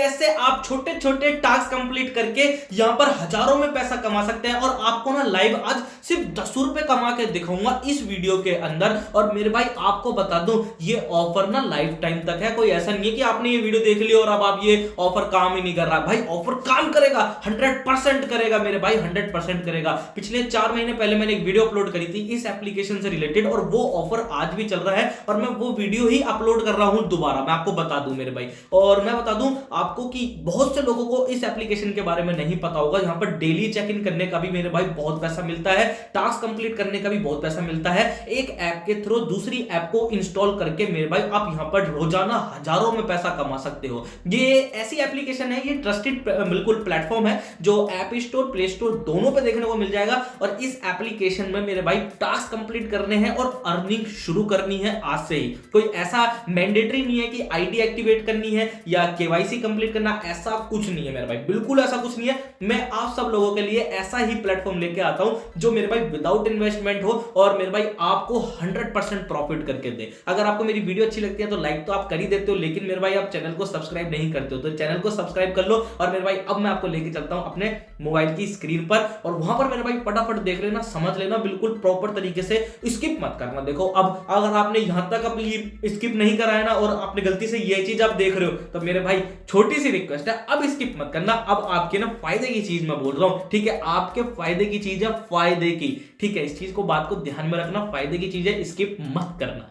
कैसे आप छोटे छोटे टास्क कंप्लीट करके यहां पर हजारों में पैसा कमा सकते हैं। और आपको ना लाइव आज सिर्फ 10 रुपए कमा के दिखाऊंगा इस वीडियो के अंदर। और मेरे भाई आपको बता दूं ये ऑफर ना लाइफ टाइम तक है, कोई ऐसा नहीं है कि आपने ये वीडियो देख लिया और अब आप ये ऑफर काम ही नहीं कर रहा। भाई ऑफर काम करेगा, 100% करेगा मेरे भाई, 100% करेगा। पिछले 4 महीने पहले मैंने एक वीडियो अपलोड करी थी इस एप्लीकेशन से रिलेटेड और वो ऑफर आज भी चल रहा है और मैं वो वीडियो ही अपलोड कर रहा हूं दोबारा, मैं आपको बता दूं मेरे भाई। और मैं बता दूं आपको कि बहुत से लोगों को इस एप्लीकेशन के बारे में नहीं पता होगा। यहां पर डेली चेक इन करने का भी मेरे भाई बहुत पैसा मिलता है, टास्क कंप्लीट करने का भी बहुत पैसा मिलता है। एक ऐप के थ्रू दूसरी ऐप को इंस्टॉल करके मेरे भाई आप यहां पर रोजाना हजारों में पैसा कमा सकते हो। ये ऐसी एप्लीकेशन है, ये ट्रस्टेड बिल्कुल प्लेटफॉर्म है जो ऐप स्टोर प्ले स्टोर दोनों पे देखने को मिल जाएगा। और इस एप्लीकेशन में मेरे भाई टास्क कंप्लीट करने हैं और अर्निंग शुरू करनी है आज से ही। कोई ऐसा मैंडेटरी नहीं है कि आईडी एक्टिवेट करनी है या केवाईसी कंप्लीट करना, ऐसा कुछ नहीं है मेरे भाई, बिल्कुल ऐसा कुछ नहीं है। मैं आप सब लोगों के लिए ऐसा ही प्लेटफॉर्म लेके आता हूं जो मेरे भाई विदाउट इन्वेस्टमेंट हो और मेरे भाई आपको 100% प्रॉफिट करके दे। अगर आपको मेरी वीडियो अच्छी लगती है तो लाइक तो आप कर ही देते हो, लेकिन मेरे भाई आप चैनल को सब्सक्राइब नहीं करते हो तो चैनल को सब्सक्राइब कर लो। और मेरे भाई अब मैं आपको लेके चलता हूं अपने मोबाइल की स्क्रीन पर और वहां पर मेरे भाई फटाफट देख लेना, समझ लेना, बिल्कुल प्रॉपर तरीके से स्किप मत करना। देखो अब अगर आपने यहां तक अपनी स्किप नहीं करा है ना और आपने गलती से ये चीज आप देख रहे हो तो मेरे भाई छोटी सी रिक्वेस्ट है, अब स्किप मत करना। अब आपके ना फायदे की चीज मैं बोल रहा हूं, ठीक है, आपके फायदे की चीज है, फायदे की, ठीक है, इस चीज को बात को ध्यान में रखना, फायदे की चीज है, स्किप मत करना।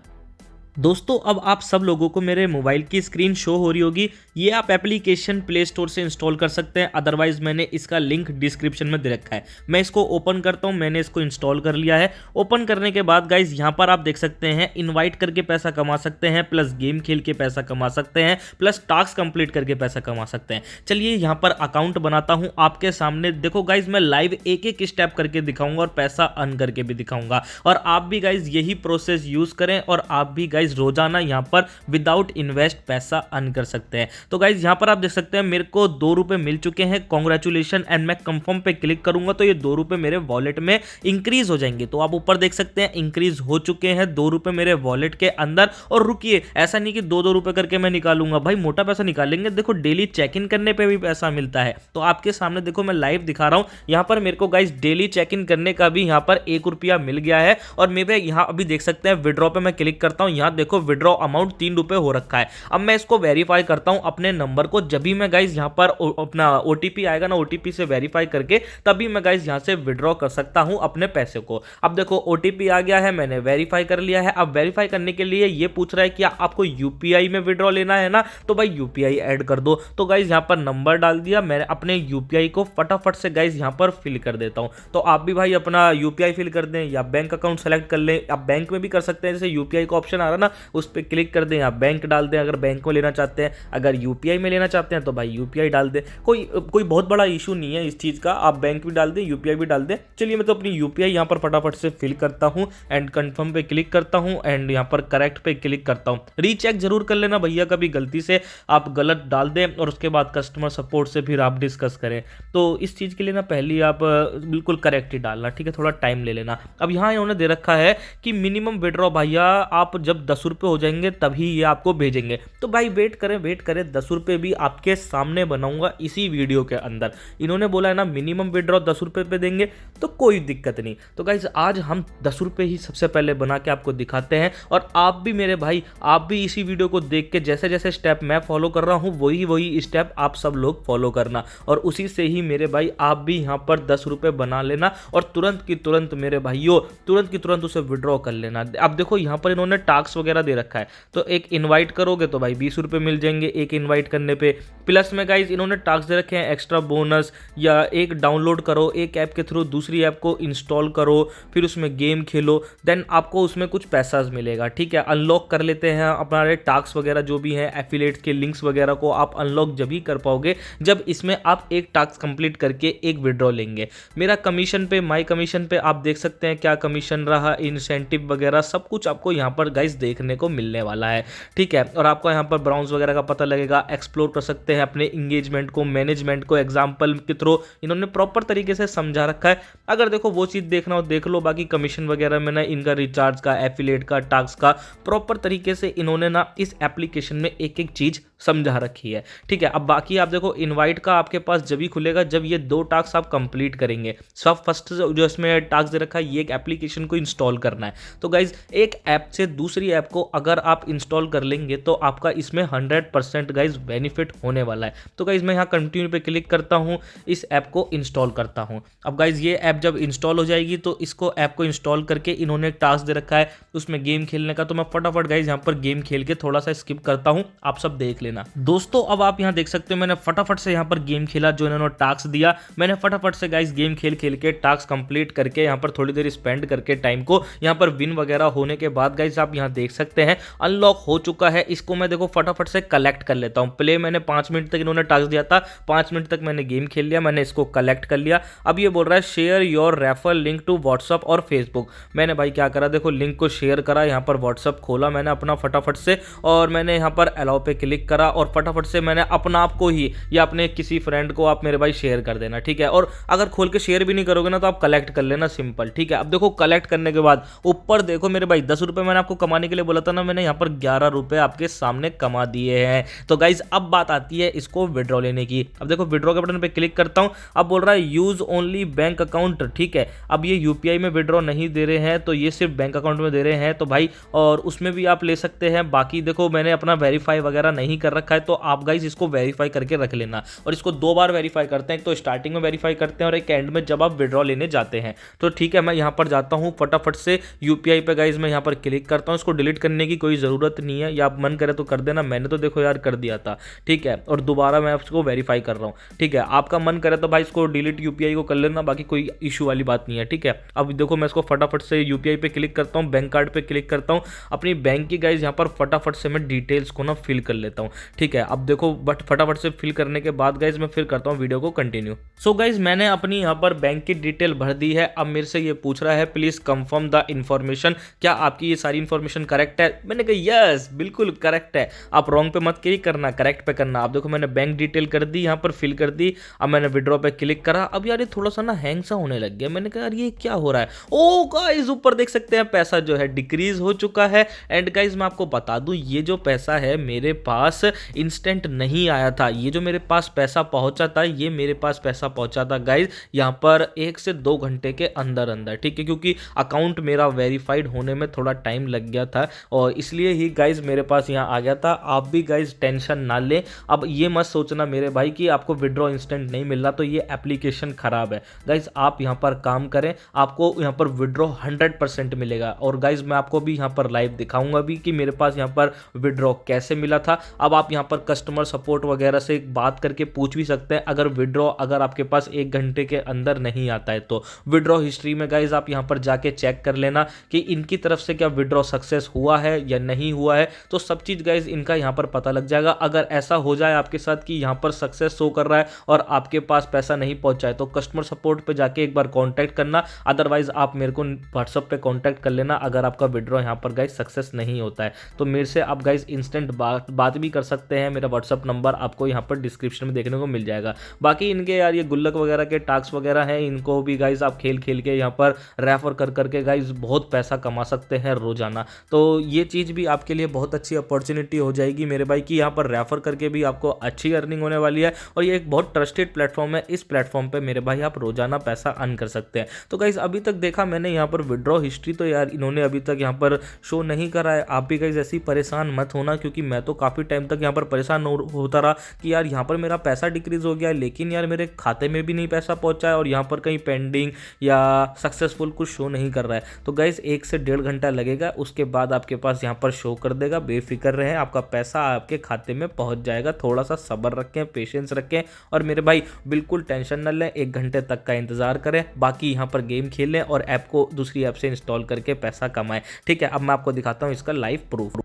दोस्तों अब आप सब लोगों को मेरे मोबाइल की स्क्रीन शो हो रही होगी, ये आप एप्लीकेशन प्ले स्टोर से इंस्टॉल कर सकते हैं, अदरवाइज मैंने इसका लिंक डिस्क्रिप्शन में दे रखा है। मैं इसको ओपन करता हूं, मैंने इसको इंस्टॉल कर लिया है। ओपन करने के बाद गाइज यहां पर आप देख सकते हैं इनवाइट करके पैसा कमा सकते हैं, प्लस गेम खेल के पैसा कमा सकते हैं, प्लस टास्क कंप्लीट करके पैसा कमा सकते हैं। चलिए यहां पर अकाउंट बनाता हूं आपके सामने। देखो गाइज मैं लाइव एक एक स्टेप करके दिखाऊंगा और पैसा अर्न करके भी दिखाऊंगा और आप भी गाइज यही प्रोसेस यूज करें और आप भी गाइज रोजाना यहां पर विदाउट इन्वेस्ट पैसा अर्न कर सकते हैं। तो गाइज यहां पर आप देख सकते हैं मेरे को 2 रुपए मिल चुके हैं, कांग्रेचुलेशन। एंड मैं कंफर्म पे क्लिक करूंगा तो ये 2 रुपए मेरे वॉलेट में इंक्रीज हो जाएंगे। तो आप ऊपर देख सकते हैं इंक्रीज हो चुके हैं 2 रुपए मेरे वॉलेट के अंदर। और रुकिए, ऐसा नहीं कि 2-2 रुपए करके मैं निकालूंगा, भाई मोटा पैसा निकालेंगे। देखो डेली चेक इन करने पे भी पैसा मिलता है। तो आपके सामने देखो मैं लाइव दिखा रहा हूं, यहां पर मेरे को गाइज डेली चेक इन करने का भी यहां पर 1 रुपया मिल गया है। और मेरे यहां अभी देख सकते हैं विड्रॉ पे मैं क्लिक करता हूं, यहां देखो विड्रॉ अमाउंट 3 रुपए हो रखा है। अब मैं इसको वेरीफाई करता हूं अपने नंबर को, जब भी मैं गाइज यहां पर अपना ओटीपी आएगा ना, ओटीपी से वेरीफाई करके तभी मैं गाइज यहां से विड्रॉ कर सकता हूं अपने पैसे को। अब देखो ओटीपी आ गया है, मैंने वेरीफाई कर लिया है। अब वेरीफाई करने के लिए ये पूछ रहा है कि आपको यूपीआई में विड्रॉ लेना है ना, तो भाई यूपीआई ऐड कर दो। तो गाइज यहां पर नंबर डाल दिया मैंने, अपने यूपीआई को फटाफट से गाइज यहां पर फिल कर देता हूं। तो आप भी भाई अपना यूपीआई फिल कर दें या बैंक अकाउंट सेलेक्ट कर लें, आप बैंक में भी कर सकते हैं, जैसे यूपीआई का ऑप्शन आ रहा है ना उस पर क्लिक कर दें, आप बैंक डाल दें अगर बैंक में लेना चाहते हैं, अगर यूपीआई में लेना चाहते हैं तो भाई यूपीआई डाल दें। कोई बहुत बड़ा इशू नहीं है इस चीज़ का, आप बैंक भी डाल दें यूपीआई भी डाल दें। चलिए मैं तो अपनी यूपीआई यहाँ पर फटाफट से फिल करता हूँ एंड कंफर्म पे क्लिक करता हूँ एंड यहाँ पर करेक्ट पे क्लिक करता हूँ। रीचेक जरूर कर लेना भैया, कभी गलती से आप गलत डाल दें और उसके बाद कस्टमर सपोर्ट से फिर आप डिस्कस करें। तो इस चीज़ के लिए ना पहले आप बिल्कुल करेक्ट ही डालना, ठीक है, थोड़ा टाइम ले लेना। अब यहाँ इन्होंने दे रखा है कि मिनिमम विड्रॉ भैया आप जब 10 रुपये हो जाएंगे तभी ये आपको भेजेंगे। तो भाई वेट करें, 10 रुपये भी आपके सामने बनाऊंगा इसी वीडियो के अंदर। इन्होंने बोला है ना मिनिमम विड्रॉ 10 रुपये पे देंगे, तो कोई दिक्कत नहीं। तो गाइज आज हम 10 रुपये ही सबसे पहले बना के आपको दिखाते हैं और आप भी मेरे भाई, आप भी इसी वीडियो को देख के जैसे जैसे स्टेप मैं फॉलो कर रहा हूँ वही स्टेप आप सब लोग फॉलो करना और उसी से ही मेरे भाई आप भी यहाँ पर 10 रुपये बना लेना और तुरंत की तुरंत मेरे भाइयों तुरंत की तुरंत उसे विड्रॉ कर लेना। अब देखो यहाँ पर इन्होंने टास्क वगैरह दे रखा है, तो एक इन्वाइट करोगे तो भाई 20 रुपये मिल जाएंगे एक इन्वाइट करने पे। प्लस में गाइज इन्होंने टास्क दे रखे हैं एक्स्ट्रा बोनस, या एक डाउनलोड करो एक ऐप के थ्रू दूसरी ऐप को इंस्टॉल करो फिर उसमें गेम खेलो, देन आपको उसमें कुछ पैसा मिलेगा, ठीक है। अनलॉक कर लेते हैं अपना टास्क वगैरह जो भी है, एफिलिएट्स के लिंक्स वगैरह को आप अनलॉक जब ही कर पाओगे जब इसमें आप एक टास्क कंप्लीट करके एक विड्रॉ लेंगे। मेरा कमीशन पे, माई कमीशन पे आप देख सकते हैं क्या कमीशन रहा, इंसेंटिव वगैरह सब कुछ आपको यहाँ पर गाइज देखने को मिलने वाला है। ठीक है, और आपको यहाँ पर ब्राउन्स वगैरह का पता लगेगा, एक्सप्लोर कर सकते हैं अपने इंगेजमेंट को, मैनेजमेंट को, एग्जाम्पल के थ्रू इन्होंने प्रॉपर तरीके से समझा रखा है। अगर देखो वो चीज़ देखना हो देख लो, बाकी कमीशन वगैरह में ना इनका रिचार्ज का, एफिलिएट का, टास्क का प्रॉपर तरीके से इन्होंने ना इस एप्लीकेशन में एक एक चीज़ समझा रखी है। ठीक है, अब बाकी आप देखो इनवाइट का आपके पास जब ही खुलेगा जब ये 2 टास्क आप कंप्लीट करेंगे। सब फर्स्ट जो इसमें टास्क दे रखा है ये एक एप्लीकेशन को इंस्टॉल करना है। तो गाइज एक ऐप से दूसरी ऐप को अगर आप इंस्टॉल कर लेंगे तो आपका इसमें 100% गाइज बेनिफिट होने वाला है। तो गाइज मैं यहाँ कंटिन्यू पे क्लिक करता हूँ, इस ऐप को इंस्टॉल करता हूँ। अब गाइज ये ऐप जब इंस्टॉल हो जाएगी तो इसको ऐप को इंस्टॉल करके इन्होंने एक टास्क दे रखा है उसमें गेम खेलने का। तो मैं फटाफट गाइज यहाँ पर गेम खेल के थोड़ा सा स्किप करता हूँ, आप सब देख लेना। दोस्तों अब आप यहाँ देख सकते हो मैंने फटाफट से यहाँ पर गेम खेला, जो इन्होंने टास्क दिया मैंने फटाफट से गाइज गेम खेल के टास्क कंप्लीट करके यहाँ पर थोड़ी देर स्पेंड करके टाइम को यहाँ पर विन वगैरह होने के बाद गाइज आप यहाँ देख सकते हैं अनलॉक हो चुका है। इसको मैं देखो फटाफट से कलेक्ट कर लेता हूँ। प्ले मैंने 5 मिनट तक इन्होंने टास्क दिया था, 5 मिनट तक मैंने गेम खेल लिया, मैंने इसको कलेक्ट कर लिया। अब ये बोल रहा है share your refer link to WhatsApp और फेसबुक। मैंने भाई क्या करा, देखो लिंक को शेयर करा, यहाँ पर व्हाट्सअप खोला मैंने अपना फटाफट से और मैंने यहाँ पर अलाउ पे क्लिक करा और फटाफट से मैंने अपना आप को ही या अपने किसी फ्रेंड को आप मेरे भाई शेयर कर देना। ठीक है, और अगर खोल के शेयर भी नहीं करोगे ना तो आप कलेक्ट कर लेना, सिंपल। ठीक है, अब देखो कलेक्ट करने के बाद ऊपर देखो मेरे भाई 10 रुपए मैंने आपको कमाने के लिए बोला था ना, मैंने यहाँ पर 11 रुपए आपके सामने कमा दिए हैं। तो गाइज अब बात आती है इसको विड्रॉ लेने की। अब देखो विड्रॉ के बटन पे क्लिक करता हूँ, अब बोल रहा है यूज ओनली बैंक अकाउंट। ठीक है, अब ये यूपीआई में विड्रॉ नहीं दे रहे हैं तो ये सिर्फ बैंक अकाउंट में दे रहे हैं तो भाई, और उसमें भी आप ले सकते हैं। बाकी देखो मैंने अपना वेरीफाई वगैरह नहीं कर रखा है तो आप गाइज इसको वेरीफाई करके रख लेना। और इसको 2 बार वेरीफाई करते हैं, एक तो स्टार्टिंग में वेरीफाई करते हैं और एक एंड में जब आप विड्रॉ लेने जाते हैं। तो ठीक है, मैं यहाँ पर जाता हूँ फटाफट से यूपीआई पे गाइज मैं यहाँ पर क्लिक करता हूँ। इसको डिलीट करने की कोई ज़रूरत नहीं है, या आप मन करे तो कर देना, मैंने तो देखो यार कर दिया था। ठीक है, और दोबारा मैं इसको वेरीफाई कर रहा हूँ। ठीक है, आपका मन करे तो भाई इसको डिलीट यूपीआई को कर लेना, बाकी कोई इशू वाली बात नहीं है। ठीक है, अब देखो मैं इसको फटाफट से यूपीआई पे क्लिक करता हूँ, बैंक कार्ड पे क्लिक करता हूँ, अपनी बैंक की गाइज यहाँ पर फटाफट से मैं डिटेल्स को ना फिल कर लेता हूँ। ठीक है, अब देखो बट फटाफट से फिल करने के बाद गाइज मैं फिर करता हूँ वीडियो को कंटिन्यू। सो गाइज मैंने अपनी यहाँ पर बैंक की डिटेल भर दी है। अब मेरे से ये पूछ रहा है प्लीज कंफर्म द इन्फॉर्मेशन, क्या आपकी ये सारी इन्फॉर्मेशन करेक्ट है। मैंने कहा यस बिल्कुल करेक्ट है, आप रॉन्ग पे मत क्लिक करना, करेक्ट पे करना। अब देखो मैंने बैंक डिटेल कर दी, यहाँ पर फिल कर दी। अब मैंने विड्रॉ पे क्लिक करा। अब यार ये थोड़ा सा ना हैंग सा होने लग गया। मैंने कहा यार ये क्या हो रहा है। ओ गाइज ऊपर देख सकते हैं पैसा जो है डिक्रीज हो चुका है। एंड गाइज मैं आपको बता दूं ये जो पैसा है मेरे पास इंस्टेंट नहीं आया था, ये जो मेरे पास पैसा पहुंचा था ये मेरे पास पैसा पहुंचा था गाइज यहाँ पर 1 से 2 घंटे के अंदर अंदर। ठीक है, क्योंकि अकाउंट मेरा वेरीफाइड होने में थोड़ा टाइम लग गया था और इसलिए ही गाइज मेरे पास यहाँ आ गया था। आप भी गाइज टेंशन ना लें। अब ये मत सोचना मेरे भाई कि आपको विड्रॉ इंस्टेंट नहीं मिल रहा तो ये एप्लीकेशन खराब है। गाइज आप यहाँ पर काम करें, आपको यहाँ पर विड्रॉ 100% मिलेगा। और गाइज मैं आपको भी यहाँ पर लाइव दिखाऊंगा भी कि मेरे पास यहाँ पर विड्रॉ कैसे मिला था। अब आप यहाँ पर कस्टमर सपोर्ट वगैरह से बात करके पूछ भी सकते हैं अगर विड्रॉ अगर आपके पास 1 घंटे के अंदर नहीं आता है तो। विड्रॉ हिस्ट्री में गाइज आप यहाँ पर जाके चेक कर लेना कि इनकी तरफ से क्या विड्रॉ सक्सेस हुआ है या नहीं हुआ है, तो सब चीज़ गाइज इनका यहाँ पर पता लग जाएगा। अगर ऐसा हो जाए आपके साथ कि यहाँ पर सक्सेस शो कर रहा है और आपके पास पैसा नहीं पहुँचा है तो कस्टमर सपोर्ट पे जाके एक बार कॉन्टैक्ट करना, अदरवाइज आप मेरे को व्हाट्सअप पे कॉन्टैक्ट कर लेना अगर आपका विड्रॉ यहाँ पर गाइज सक्सेस नहीं होता है। तो मेरे से आप गाइज इंस्टेंट बात भी कर सकते हैं। मेरा व्हाट्सअप नंबर आपको यहाँ पर डिस्क्रिप्शन में देखने को मिल जाएगा। बाकी इनके यार ये गुल्लक वगैरह के टास्क वगैरह हैं, इनको भी गाइज आप खेल के यहाँ पर रेफर कर करके गाइज बहुत पैसा कमा सकते हैं रोजाना। तो ये चीज़ भी आपके लिए बहुत अच्छी अपॉर्चुनिटी हो जाएगी मेरे भाई कि यहाँ पर रेफर करके भी आपको अच्छी अर्निंग होने वाली है। और ये एक बहुत ट्रस्टेड प्लेटफॉर्म है, इस प्लेटफॉर्म पे मेरे भाई आप रोजाना पैसा अर्न कर सकते हैं। तो गाइज अभी तक देखा मैंने यहाँ पर विड्रॉ हिस्ट्री तो यार इन्होंने अभी तक यहाँ पर शो नहीं करा है। आप भी गाइज ऐसी परेशान मत होना, क्योंकि मैं तो काफ़ी टाइम तक यहाँ पर परेशान होता रहा कि यार यहाँ पर मेरा पैसा डिक्रीज हो गया है लेकिन यार मेरे खाते में भी नहीं पैसा पहुँचा है और यहाँ पर कहीं पेंडिंग या सक्सेसफुल कुछ शो नहीं कर रहा है। तो गाइज 1 से 1.5 घंटा लगेगा, उसके बाद आपके पास यहाँ पर शो कर देगा। बेफिक्र रहें, आपका पैसा आपके खाते में पहुँच जाएगा। थोड़ा सा सब्र रखें, पेशेंस रखें और मेरे भाई बिल्कुल टेंशन न लें, 1 घंटे तक का इंतजार करें। बाकी यहाँ पर गेम खेलें और ऐप को दूसरी ऐप से इंस्टॉल करके पैसा कमाएं। ठीक है, अब मैं आपको दिखाता हूँ इसका लाइव प्रूफ।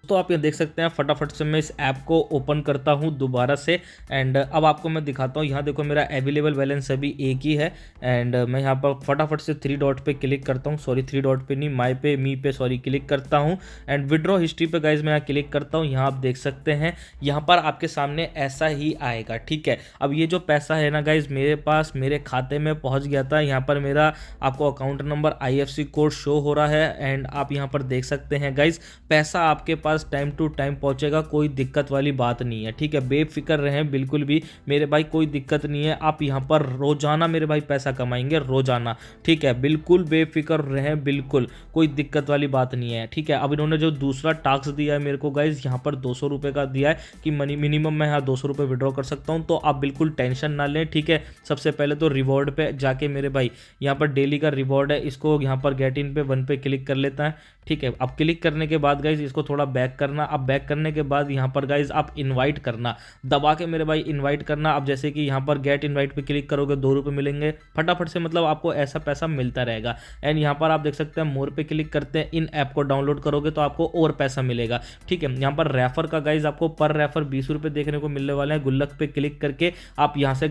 तो आप ये देख सकते हैं फटाफट से मैं इस ऐप को ओपन करता हूँ दोबारा से एंड अब आपको मैं दिखाता हूँ। यहाँ देखो मेरा अवेलेबल बैलेंस अभी एक ही है एंड मैं यहाँ पर फटाफट से 3 डॉट पे क्लिक करता हूँ, सॉरी 3 डॉट पे नहीं, माई पे मी पे सॉरी क्लिक करता हूँ एंड विड्रॉ हिस्ट्री पे गाइज मैं यहाँ क्लिक करता हूँ। यहाँ आप देख सकते हैं यहाँ पर आपके सामने ऐसा ही आएगा, ठीक है। अब ये जो पैसा है ना गाइज मेरे पास मेरे खाते में पहुँच गया था। यहाँ पर मेरा आपको account number IFSC code show हो रहा है एंड आप यहाँ पर देख सकते हैं गाइज पैसा आपके पास टाइम टू टाइम पहुंचेगा, कोई दिक्कत वाली बात नहीं है, ठीक है। बेफिक्र रहें बिल्कुल भी मेरे भाई, कोई दिक्कत नहीं है। आप यहां पर रोजाना मेरे भाई पैसा कमाएंगे रोजाना, ठीक है। बिल्कुल बेफिक्र रहें, बिल्कुल कोई दिक्कत वाली बात नहीं है, ठीक है। अब इन्होंने जो दूसरा टास्क दिया है मेरे को गाइज यहाँ पर 200 रुपये का दिया है कि मिनिमम मैं यहाँ 200 रुपये विड्रॉ कर सकता हूँ। तो आप बिल्कुल टेंशन ना लें, ठीक है। सबसे पहले तो रिवॉर्ड पे जाके मेरे भाई यहाँ पर डेली का रिवॉर्ड है, इसको यहाँ पर गेट इन पे 1 पे क्लिक कर लेता है, ठीक है। अब क्लिक करने के बाद गाइज इसको थोड़ा बैक करना। अब बैक करने के बाद यहाँ पर गाइज आप इनवाइट करना, दबा के मेरे भाई इनवाइट करना। अब जैसे कि यहाँ पर गेट इनवाइट पे क्लिक करोगे 2 रुपये मिलेंगे फटाफट से, मतलब आपको ऐसा पैसा मिलता रहेगा। एंड यहाँ पर आप देख सकते हैं मोर पे क्लिक करते हैं, इन ऐप को डाउनलोड करोगे तो आपको और पैसा मिलेगा, ठीक है। यहाँ पर रेफर का गाइज आपको पर रेफर 20 रुपये देखने को मिलने वाले हैं। गुल्लक पे क्लिक करके आप यहाँ से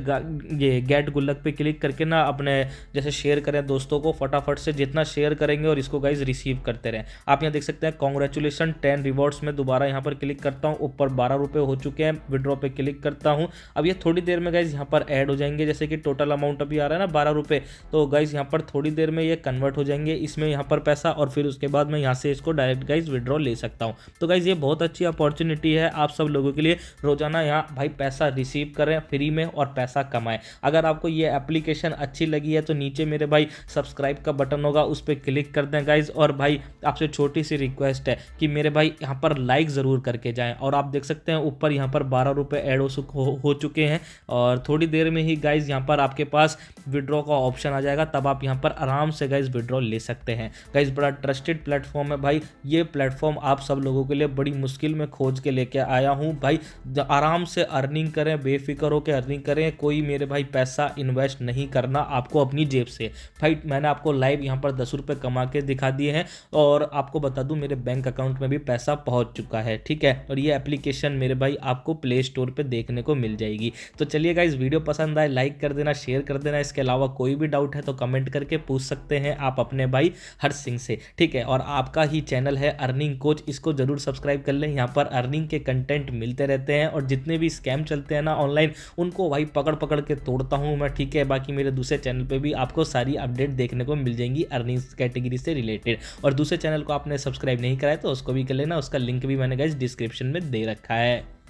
ये गेट गुल्लक पे क्लिक करके ना अपने जैसे शेयर करें दोस्तों को, फटाफट से जितना शेयर करेंगे और इसको गाइज रिसीव करते रहें। आप यहाँ देख सकते हैं कॉन्ग्रेचुलेसन 10 रिवॉर्ड्स में दोबारा यहाँ पर क्लिक करता हूँ, ऊपर 12 रुपये हो चुके हैं। विड्रॉ पे क्लिक करता हूँ। अब ये थोड़ी देर में गाइज यहाँ पर ऐड हो जाएंगे, जैसे कि टोटल अमाउंट अभी आ रहा है ना 12 रुपये, तो गाइज यहाँ पर थोड़ी देर में ये कन्वर्ट हो जाएंगे इसमें यहाँ पर पैसा, और फिर उसके बाद मैं यहाँ से इसको डायरेक्ट गाइज विड्रॉ ले सकता हूँ। तो गाइज ये बहुत अच्छी अपॉर्चुनिटी है आप सब लोगों के लिए, रोजाना यहाँ भाई पैसा रिसीव करें फ्री में और पैसा कमाएं। अगर आपको ये एप्लीकेशन अच्छी लगी है तो नीचे मेरे भाई सब्सक्राइब का बटन होगा, उस पर क्लिक कर दें गाइज। और भाई आपसे छोटी सी रिक्वेस्ट है कि मेरे भाई यहाँ पर लाइक ज़रूर करके जाएं। और आप देख सकते हैं ऊपर यहाँ पर 12 रुपये ऐड हो चुके हैं और थोड़ी देर में ही गाइज यहाँ पर आपके पास विड्रॉ का ऑप्शन आ जाएगा, तब आप यहाँ पर आराम से गाइज विड्रॉ ले सकते हैं। गाइज बड़ा ट्रस्टेड प्लेटफॉर्म है भाई, ये प्लेटफॉर्म आप सब लोगों के लिए बड़ी मुश्किल में खोज के लेके आया हूँ भाई। आराम से अर्निंग करें, बेफिक्र होकर अर्निंग करें, कोई मेरे भाई पैसा इन्वेस्ट नहीं करना आपको अपनी जेब से। भाई मैंने आपको लाइव यहाँ पर 10 रुपये कमा के दिखा दिए हैं और आपको बता दूं मेरे बैंक अकाउंट में भी पैसा पहुंच चुका है, ठीक है। और ये एप्लीकेशन मेरे भाई आपको प्ले स्टोर पे देखने को मिल जाएगी। तो चलिए गाइस, वीडियो पसंद आए लाइक कर देना, शेयर कर देना। इसके अलावा कोई भी डाउट है तो कमेंट करके पूछ सकते हैं आप अपने भाई हर्ष सिंह से, ठीक है। और आपका ही चैनल है अर्निंग कोच, इसको जरूर सब्सक्राइब कर लें। यहाँ पर अर्निंग के कंटेंट मिलते रहते हैं और जितने भी स्कैम चलते हैं ना ऑनलाइन, उनको भाई पकड़ पकड़ के तोड़ता हूँ मैं, ठीक है। बाकी मेरे दूसरे चैनल पे भी आपको सारी अपडेट देखने को मिल जाएंगी अर्निंग्स कैटेगरी से रिलेटेड। और दूसरे चैनल को आपने सब्सक्राइब नहीं करा है तो उसको भी कर लेना, उसका लिंक भी मैंने गाइस डिस्क्रिप्शन में दे रखा है।